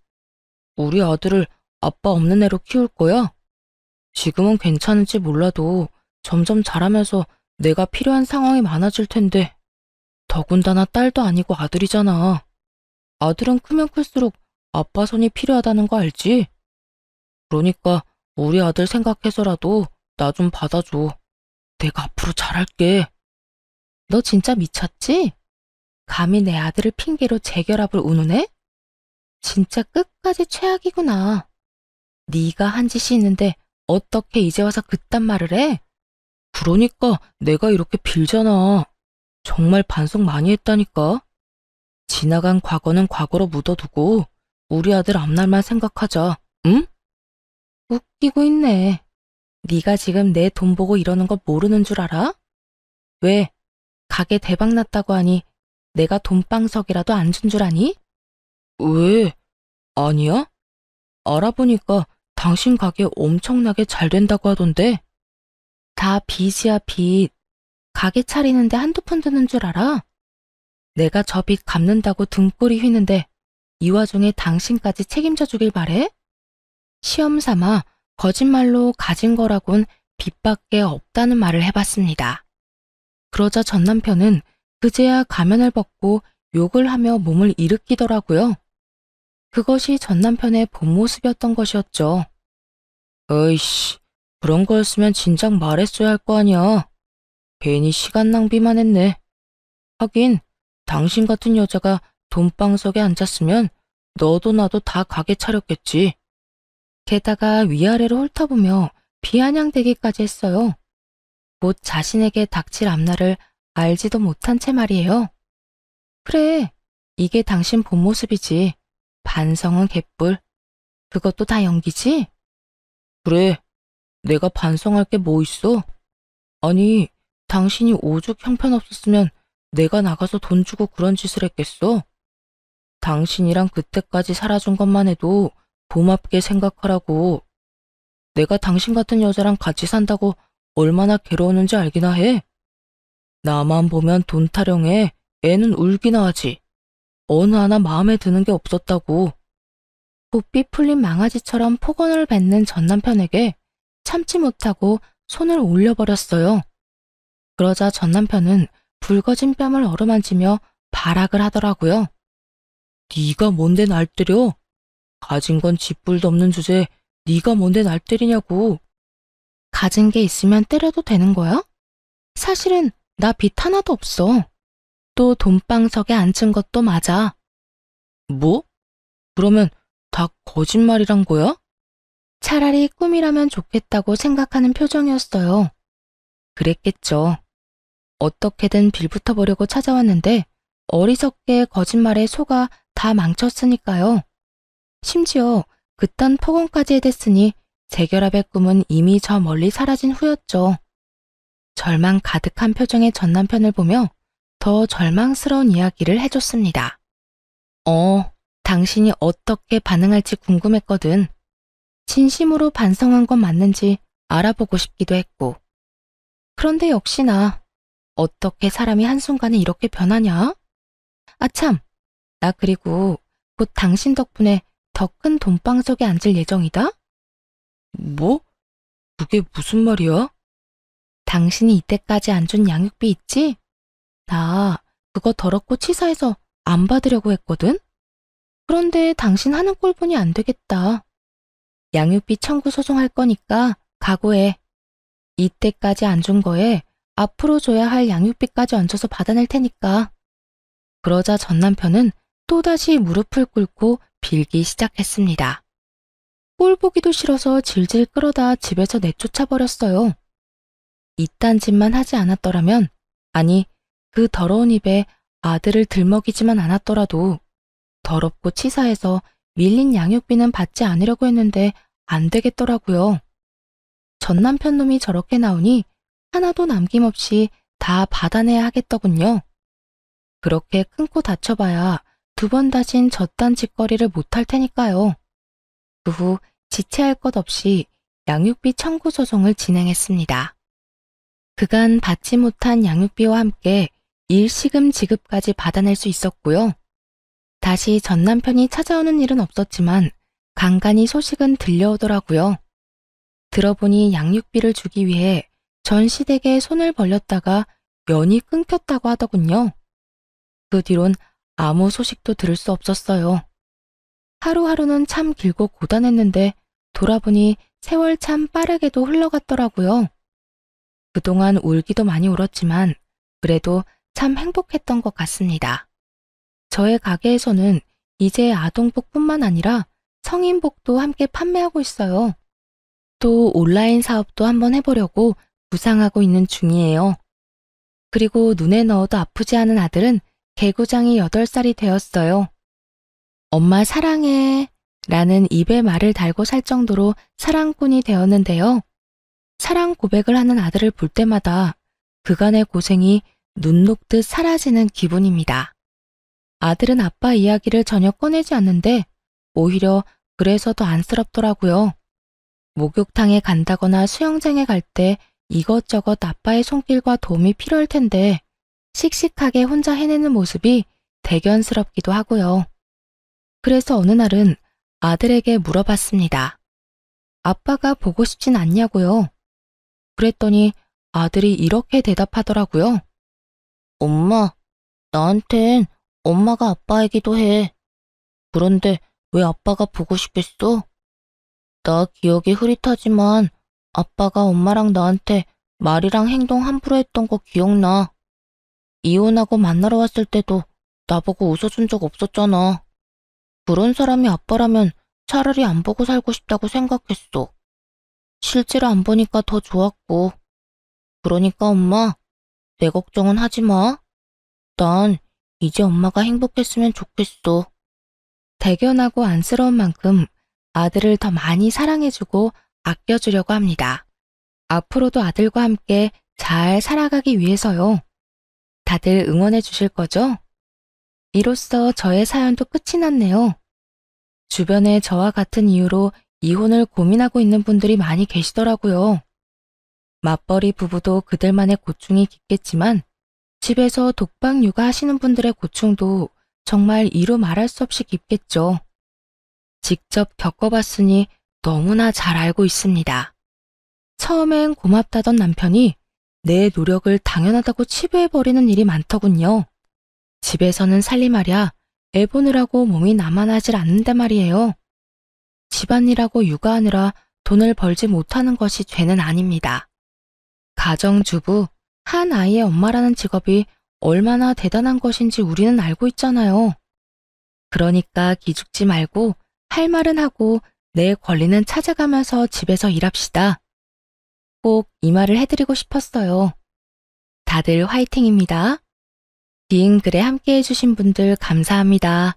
우리 아들을 아빠 없는 애로 키울 거야? 지금은 괜찮을지 몰라도 점점 자라면서 내가 필요한 상황이 많아질 텐데, 더군다나 딸도 아니고 아들이잖아. 아들은 크면 클수록 아빠 손이 필요하다는 거 알지? 그러니까 우리 아들 생각해서라도 나 좀 받아줘. 내가 앞으로 잘할게. 너 진짜 미쳤지? 감히 내 아들을 핑계로 재결합을 운운해? 진짜 끝까지 최악이구나. 네가 한 짓이 있는데 어떻게 이제 와서 그딴 말을 해? 그러니까 내가 이렇게 빌잖아. 정말 반성 많이 했다니까. 지나간 과거는 과거로 묻어두고 우리 아들 앞날만 생각하자. 응? 웃기고 있네. 네가 지금 내 돈 보고 이러는 거 모르는 줄 알아? 왜? 가게 대박 났다고 하니 내가 돈방석이라도 안 준 줄 아니? 왜? 아니야? 알아보니까 당신 가게 엄청나게 잘 된다고 하던데. 다 빚이야, 빚. 가게 차리는데 한두 푼 드는 줄 알아? 내가 저 빚 갚는다고 등골이 휘는데 이 와중에 당신까지 책임져 주길 바래? 시험 삼아 거짓말로 가진 거라곤 빚밖에 없다는 말을 해봤습니다. 그러자 전 남편은 그제야 가면을 벗고 욕을 하며 몸을 일으키더라고요. 그것이 전 남편의 본 모습이었던 것이었죠. 어이씨, 그런 거였으면 진작 말했어야 할 거 아니야. 괜히 시간 낭비만 했네. 하긴 당신 같은 여자가 돈방석에 앉았으면 너도 나도 다 가게 차렸겠지. 게다가 위아래로 훑어보며 비아냥대기까지 했어요. 곧 자신에게 닥칠 앞날을 알지도 못한 채 말이에요. 그래, 이게 당신 본 모습이지. 반성은 개뿔. 그것도 다 연기지? 그래, 내가 반성할 게 뭐 있어? 아니, 당신이 오죽 형편없었으면 내가 나가서 돈 주고 그런 짓을 했겠어? 당신이랑 그때까지 살아준 것만 해도 고맙게 생각하라고. 내가 당신 같은 여자랑 같이 산다고 얼마나 괴로웠는지 알기나 해. 나만 보면 돈 타령해 애는 울기나 하지. 어느 하나 마음에 드는 게 없었다고. 고삐 풀린 망아지처럼 폭언을 뱉는 전 남편에게 참지 못하고 손을 올려버렸어요. 그러자 전 남편은 붉어진 뺨을 어루만지며 발악을 하더라고요. 네가 뭔데 날 때려? 가진 건 쥐뿔도 없는 주제에 네가 뭔데 날 때리냐고. 가진 게 있으면 때려도 되는 거야? 사실은 나 빚 하나도 없어. 또 돈방석에 앉은 것도 맞아. 뭐? 그러면 다 거짓말이란 거야? 차라리 꿈이라면 좋겠다고 생각하는 표정이었어요. 그랬겠죠. 어떻게든 빌붙어 보려고 찾아왔는데 어리석게 거짓말에 속아 다 망쳤으니까요. 심지어 그딴 폭언까지 해댔으니 재결합의 꿈은 이미 저 멀리 사라진 후였죠. 절망 가득한 표정의 전 남편을 보며 더 절망스러운 이야기를 해줬습니다. 당신이 어떻게 반응할지 궁금했거든. 진심으로 반성한 건 맞는지 알아보고 싶기도 했고. 그런데 역시나 어떻게 사람이 한순간에 이렇게 변하냐? 아참, 나 그리고 곧 당신 덕분에 더 큰 돈방석에 앉을 예정이다? 뭐? 그게 무슨 말이야? 당신이 이때까지 안 준 양육비 있지? 나 그거 더럽고 치사해서 안 받으려고 했거든? 그런데 당신 하는 꼴 보니 안 되겠다. 양육비 청구 소송할 거니까 각오해. 이때까지 안 준 거에 앞으로 줘야 할 양육비까지 얹어서 받아낼 테니까. 그러자 전 남편은 또다시 무릎을 꿇고 빌기 시작했습니다. 꼴 보기도 싫어서 질질 끌어다 집에서 내쫓아버렸어요. 이딴 짓만 하지 않았더라면, 아니, 그 더러운 입에 아들을 들먹이지만 않았더라도 더럽고 치사해서 밀린 양육비는 받지 않으려고 했는데 안 되겠더라고요. 전 남편 놈이 저렇게 나오니 하나도 남김없이 다 받아내야 하겠더군요. 그렇게 큰 코 다쳐봐야 두 번 다신 저딴 짓거리를 못할 테니까요. 그 후 지체할 것 없이 양육비 청구 소송을 진행했습니다. 그간 받지 못한 양육비와 함께 일시금 지급까지 받아낼 수 있었고요. 다시 전 남편이 찾아오는 일은 없었지만 간간히 소식은 들려오더라고요. 들어보니 양육비를 주기 위해 전 시댁에 손을 벌렸다가 연이 끊겼다고 하더군요. 그 뒤론 아무 소식도 들을 수 없었어요. 하루하루는 참 길고 고단했는데 돌아보니 세월 참 빠르게도 흘러갔더라고요. 그동안 울기도 많이 울었지만 그래도 참 행복했던 것 같습니다. 저의 가게에서는 이제 아동복뿐만 아니라 성인복도 함께 판매하고 있어요. 또 온라인 사업도 한번 해보려고 구상하고 있는 중이에요. 그리고 눈에 넣어도 아프지 않은 아들은 개구장이 8살이 되었어요. 엄마 사랑해 라는 입에 말을 달고 살 정도로 사랑꾼이 되었는데요. 사랑 고백을 하는 아들을 볼 때마다 그간의 고생이 눈 녹듯 사라지는 기분입니다. 아들은 아빠 이야기를 전혀 꺼내지 않는데 오히려 그래서 더 안쓰럽더라고요. 목욕탕에 간다거나 수영장에 갈 때 이것저것 아빠의 손길과 도움이 필요할 텐데 씩씩하게 혼자 해내는 모습이 대견스럽기도 하고요. 그래서 어느 날은 아들에게 물어봤습니다. 아빠가 보고 싶진 않냐고요. 그랬더니 아들이 이렇게 대답하더라고요. 엄마, 나한텐 엄마가 아빠이기도 해. 그런데 왜 아빠가 보고 싶겠어? 나 기억이 흐릿하지만 아빠가 엄마랑 나한테 말이랑 행동 함부로 했던 거 기억나. 이혼하고 만나러 왔을 때도 나보고 웃어준 적 없었잖아. 그런 사람이 아빠라면 차라리 안 보고 살고 싶다고 생각했어. 실제로 안 보니까 더 좋았고. 그러니까 엄마, 내 걱정은 하지 마. 난 이제 엄마가 행복했으면 좋겠어. 대견하고 안쓰러운 만큼 아들을 더 많이 사랑해주고 아껴주려고 합니다. 앞으로도 아들과 함께 잘 살아가기 위해서요. 다들 응원해 주실 거죠? 이로써 저의 사연도 끝이 났네요. 주변에 저와 같은 이유로 이혼을 고민하고 있는 분들이 많이 계시더라고요. 맞벌이 부부도 그들만의 고충이 깊겠지만 집에서 독박 육아하시는 분들의 고충도 정말 이루 말할 수 없이 깊겠죠. 직접 겪어봤으니 너무나 잘 알고 있습니다. 처음엔 고맙다던 남편이 내 노력을 당연하다고 치부해버리는 일이 많더군요. 집에서는 살림하랴 애 보느라고 몸이 나만하질 않는데 말이에요. 집안일하고 육아하느라 돈을 벌지 못하는 것이 죄는 아닙니다. 가정주부, 한 아이의 엄마라는 직업이 얼마나 대단한 것인지 우리는 알고 있잖아요. 그러니까 기죽지 말고 할 말은 하고 내 권리는 찾아가면서 집에서 일합시다. 꼭 이 말을 해드리고 싶었어요. 다들 화이팅입니다. 긴 글에 함께 해주신 분들 감사합니다.